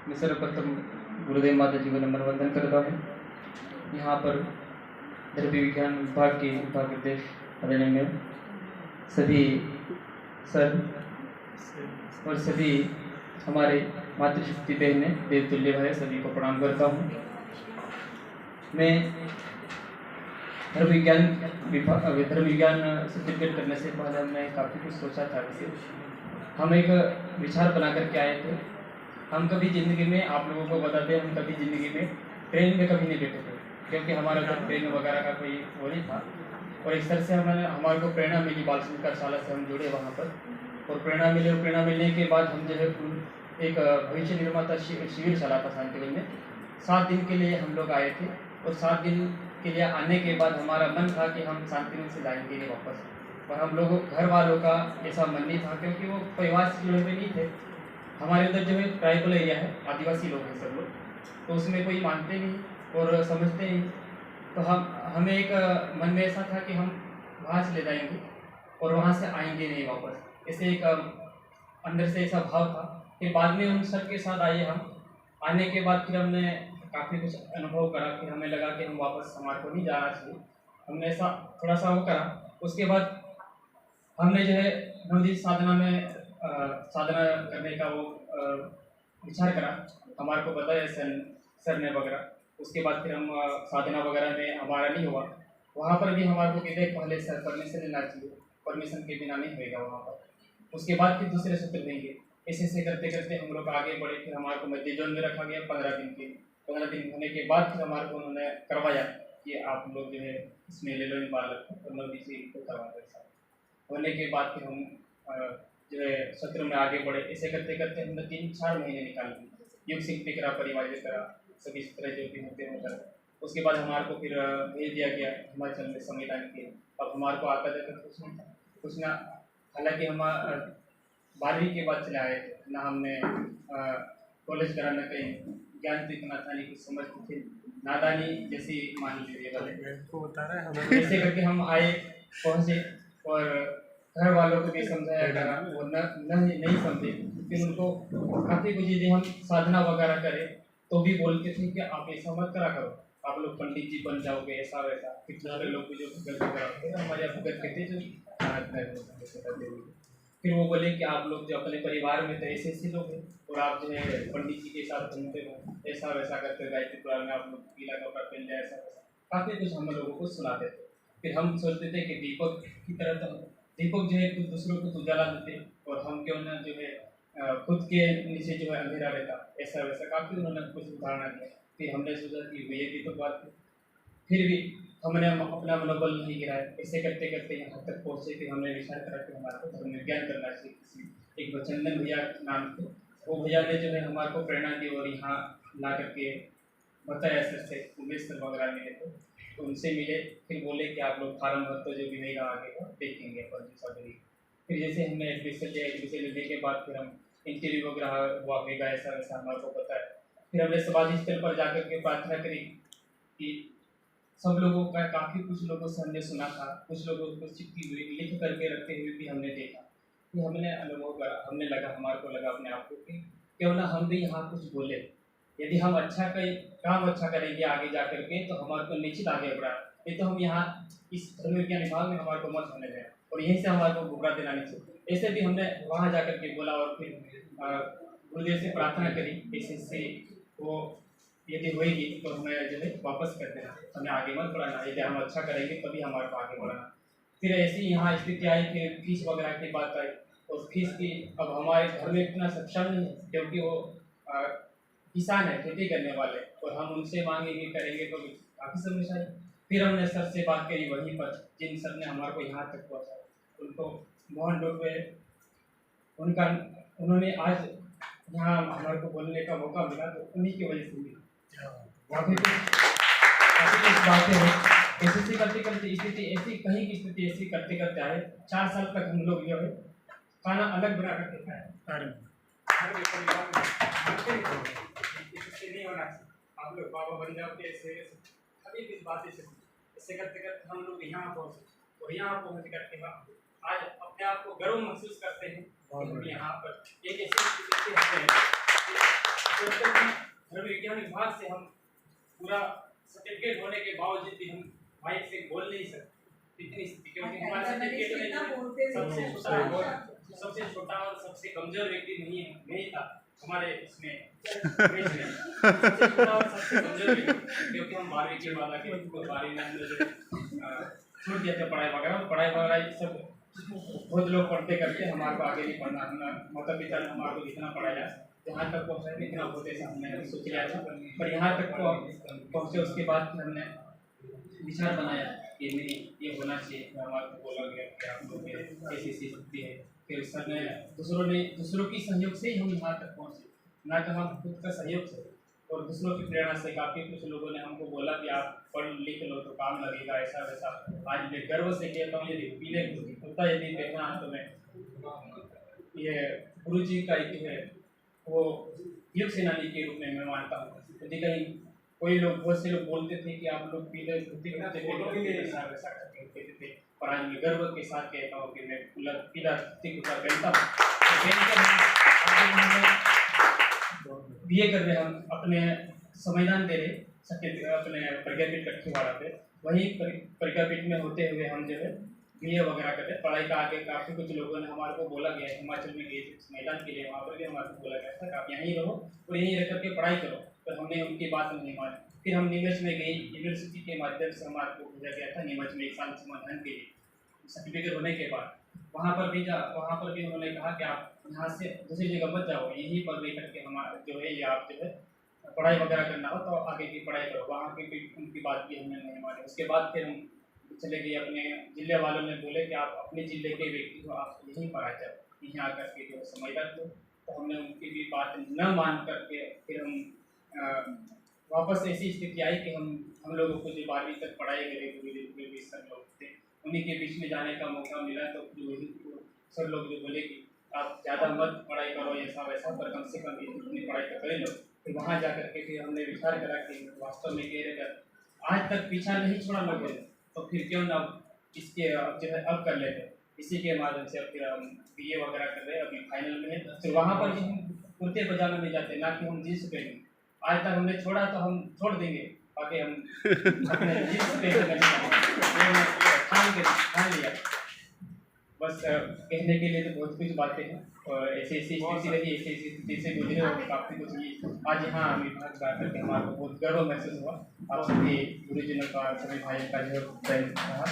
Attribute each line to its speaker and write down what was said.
Speaker 1: मैं सर्वप्रथम गुरुदेव माता जी को नमन वंदन करता हूँ। यहाँ पर द्रव्य विज्ञान विभाग के विभागाध्यक्ष आदरणीय सभी सर और सभी हमारे मातृशक्ति बहनें, देवतुल्य भाई, सभी को प्रणाम करता हूँ। मैं धर्म विज्ञान सर्टिफिकेट करने से पहले हमने काफ़ी कुछ सोचा था। हम एक विचार बना करके आए थे। हम कभी ज़िंदगी में, आप लोगों को बताते हैं, हम कभी ज़िंदगी में ट्रेन में कभी नहीं बैठे थे, क्योंकि हमारा तो ट्रेन वगैरह का कोई वो नहीं था। और एक सर से हमारे को प्रेरणा मिली, बाल संस्कार शाला से हम जुड़े वहाँ पर, और प्रेरणा मिलने के बाद हम जो है एक भविष्य निर्माता शिविर चला था शांतिवन में। 7 दिन के लिए हम लोग आए थे, और 7 दिन के लिए आने के बाद हमारा मन था कि हम शांतिवन से जाएंगे नहीं वापस। और हम लोग घर वालों का ऐसा मन नहीं था, क्योंकि वो परिवार से जुड़े हुए नहीं थे। हमारे उधर जो है ट्राइबल एरिया है, आदिवासी लोग हैं सब लोग, तो उसमें कोई मानते नहीं और समझते नहीं। तो हमें एक मन में ऐसा था कि हम वहाँ चले जाएंगे और वहाँ से आएंगे नहीं वापस। ऐसे एक अंदर से ऐसा भाव था। फिर बाद में उन सब के साथ आए हम। आने के बाद फिर हमने काफ़ी कुछ अनुभव करा। फिर हमें लगा कि हम वापस हमारे को नहीं जाना चाहिए। हमने ऐसा थोड़ा सा वो करा। उसके बाद हमने जो है 9 दिन साधना में साधना करने का वो विचार करा। हमारे को बताया सर ने वगैरह। उसके बाद फिर हम साधना वगैरह में हमारा नहीं हुआ। वहाँ पर भी हमारे को कहते पहले सर परमिशन लेना चाहिए, परमिशन के बिना नहीं होएगा वहाँ पर। उसके बाद फिर दूसरे सत्र देंगे। ऐसे करते करते हम लोग आगे बढ़े। फिर हमारे को मध्य जोन में रखा गया 15 दिन के। 15 दिन होने के बाद फिर हमारे को उन्होंने करवाया कि आप लोग जो है इसमें ले लो इन बालक को, और 9 दिन से इनको करवाते हैं। होने के बाद फिर हम जो है सत्र में आगे बढ़े। ऐसे करते करते हमने 3-4 महीने निकाल दिए। युग सिंह करा, परिवार करा, सभी सत्र जो भी होते हैं करा। उसके बाद हमारे को फिर भेज दिया गया हिमाचल में संविधान के। अब हमारे को आता जाता कुछ ना। हालांकि हम 12वीं के बाद चले आए थे ना। हमने कॉलेज करा ना, कहीं ज्ञान तो इतना था नहीं, कुछ समझते थे, नादानी जैसी मान लीजिए वाले। ऐसे करके हम आए, पहुँचे, और घर वालों को भी समझाया करा, वो नहीं समझे। फिर उनको काफ़ी कुछ चीज़ें हम साधना वगैरह करें तो भी बोलते थे कि आप ऐसा मत करा करो, आप लोग पंडित जी बन जाओगे, ऐसा वैसा। फिर दूसरे लोग भी जो भगत कराते थे, हमारे यहाँ भगत कहते जो। फिर वो बोले कि आप लोग जो अपने परिवार में तो ऐसे लोग हैं, और आप जो है पंडित जी के साथ घूमते हो, ऐसा वैसा करते, गायत्री पुराण में आप लोग पीला कपड़ा पहन जाए, ऐसा वैसा काफ़ी कुछ हम लोगों को सुनाते थे। फिर हम सोचते थे कि दीपक की तरह तो दीपक जो है कुछ दूसरों को उजाला देते, और हम क्यों ना जो है खुद के नीचे जो है अंधेरा रहता, ऐसा वैसा काफ़ी उन्होंने कुछ उदाहरण दिया। फिर हमने सोचा कि ये भी तो बात है। फिर भी हमने अपना मनोबल नहीं गिराया। ऐसे करते करते यहाँ तक पहुँचे। फिर हमने विचार करा कि हमारे को धर्म विज्ञान करना चाहिए। किसी एक चंदन भैया नाम थे, वो भैया ने जो है हमारे को प्रेरणा दी और यहाँ ला करके बताया सर से, उमेश सर वगैरह मिले थे, तो उनसे मिले। फिर बोले कि आप लोग फार्म भर तो जो भी रहेगा आगे का देखेंगे अपन जैसा करेंगे। फिर जैसे हमने एडमिशन लिया, एडमिशन लेने के बाद फिर हम इंटरव्यू वगैरह हुआ, होगा ऐसा वैसा हमारे को पता है। फिर हमने समाधि स्थल पर जाकर के प्रार्थना करी कि सब लोगों का, काफ़ी कुछ लोगों से हमने सुना था, कुछ लोगों को चिट्ठी हुई लिख करके रखते हुए भी हमने देखा। कि हमने अनुभव करा, हमारे को लगा अपने आप को कि क्यों ना हम भी यहाँ कुछ बोले। यदि हम काम अच्छा करेंगे आगे जा करके, तो हमारे को निश्चित आगे बढ़ा। ये तो हम यहाँ इस धर्म विज्ञान विभाग में हमारे को मत होने दें, और यहीं से हमारे को घुबरा देना नहीं चाहिए। ऐसे भी हमने वहाँ जा करके बोला, और फिर गुरुदेव से प्रार्थना करी ऐसे वो यदि होएगी तो हमें जो है वापस कर देना, हमें आगे मत बढ़ाना। यदि हम अच्छा करेंगे तभी हमारे को आगे बढ़ाना। फिर ऐसी यहाँ स्थिति आई, फिर फीस वगैरह की बात आई, और फीस की अब हमारे घर में इतना सक्षम नहीं है, क्योंकि वो किसान है, खेती करने वाले, और हम उनसे मांगेंगे करेंगे तो काफ़ी समस्या है। फिर हमने सर से बात करी वहीं पर, जिन सर ने हमारे को यहाँ तक पहुँचाया, उनको मोहन डोबे, उन्होंने आज यहाँ हमारे को बोलने का मौका मिला, तो उन्हीं की वजह से मिला। काफ़ी कुछ बातें हैं। ऐसी करते करते स्थिति ऐसी, कहीं की स्थिति ऐसी करते करते आए। 4 साल तक हम लोग जो है खाना अलग बना करके खाए। नहीं होना चाहिए, आप लोग बाबा बन जाओ के ऐसे अभी इस बातें से ऐसे करते करते हम लोग यहाँ पहुँचे, और यहाँ पहुँच करके हम आज अपने आप को गर्व महसूस करते हैं। हम यहाँ पर एक ऐसी स्थिति
Speaker 2: जब तक कि धर्म विज्ञान विभाग से हम पूरा सर्टिफिकेट होने के बावजूद भी हम माइक से बोल नहीं सकते इतनी स्थिति, क्योंकि हमारे सर्टिफिकेट में सबसे छोटा और सबसे कमजोर व्यक्ति नहीं था हमारे इसमें सबसे छोटा और सबसे कमजोर व्यक्ति, क्योंकि हम 12वीं के बाद आके 12वीं में हमने छोड़ दिया था पढ़ाई वगैरह सब बहुत लोग पढ़ते करते हमारे को आगे नहीं पढ़ना, माता पिता ने हमारे को जितना पढ़ाया जहाँ तक पहुँचा इतना होते से हमने सोच लिया था, पर यहाँ तक पहुँचे उसके बाद हमने विचार बनाया कि नहीं ये होना चाहिए। हमारे को बोला गया कि आप लोग में ऐसी शक्ति है, फिर सर ने दूसरों की सहयोग से ही हम यहाँ तक पहुँचे, ना कि हम खुद का सहयोग से और दूसरों की प्रेरणा से। काफ़ी कुछ लोगों ने हमको बोला कि आप पढ़ लिख लो तो काम लगेगा, ऐसा वैसा। आज मैं गर्व से कहता हूँ, यदि पीले होता यदि देखना है तो मैं ये गुरु जी का एक है वो युग सेनानी के रूप में मैं मानता हूँ। यदि कहीं कोई लोग बहुत से लोग बोलते थे कि आप लोग पीले धोती वैसा कहते थे, और आज मैं गर्व के साथ कहता हूँ कि मैं पीला धोती कुर्ता पहनता हूँ। बीए कर रहे हम अपने संविधान दे रहे अपने प्रज्ञापीठ कठीवाड़ा पे, वहीं प्रज्ञापीठ में होते हुए हम जो है बीए वगैरह करते पढ़ाई का आगे। काफ़ी कुछ लोगों ने हमारे को बोला गया हिमाचल में गए मैदान के लिए, वहाँ पर भी हमारे को बोला गया था कि आप यहीं रहो और यहीं रह करके पढ़ाई करो, पर हमने उनकी बात नहीं मानी। फिर हम नीमच में गई, यूनिवर्सिटी के माध्यम से हमारे को भेजा गया था नीमच में 1 साल समाधान के लिए सर्टिफिकेट होने के बाद। वहाँ पर भी उन्होंने कहा कि आप यहाँ से दूसरी जगह मत जाओ, यहीं पर रह करके हमारा जो है ये आप जो है पढ़ाई वगैरह करना हो तो आगे की पढ़ाई करो। वहाँ की भी उनकी बात भी हमने नहीं मानी। उसके बाद फिर हम चले गए, अपने जिले वालों ने बोले कि आप अपने जिले के व्यक्ति को आप यहीं पढ़ा जाओ, यहीं आकर के जो समझदार थे। तो हमने उनकी भी बात न मान करके फिर हम वापस ऐसी स्थिति आई कि हम लोगों को जो 12वीं तक पढ़ाई करे गुरु सर लोग थे, उन्हीं के बीच में जाने का मौका मिला। तो सर लोग जो बोले कि आप ज़्यादा मत पढ़ाई करो ऐसा वैसा, पर कम से कम इतनी पढ़ाई तो कर लो। फिर वहाँ जा करके फिर हमने विचार करा कि वास्तव में कह रहे आज तक पीछा नहीं छोड़ा लगे, तो फिर क्यों ना इसके जो है अब कर लेते। इसी के माध्यम से अब फिर हम बीए वगैरह कर रहे हैं, अभी फाइनल में है। तो वहाँ पर भी हम कुर्ते पजामे में जाते, ना कि हम जींस पहने। आज तक हमने छोड़ा तो हम छोड़ देंगे, बाकी हम अपने जींस पहने ठान लिया। बस कहने के लिए तो बहुत कुछ बातें हैं, और ऐसी स्थिति रही, ऐसी स्थिति से गुजरे और काफ़ी कुछ आज यहाँ विभाग का करके हमारे को बहुत गर्व महसूस हुआ। आप सभी गुरुजनों का, सभी भाई का जो रहा।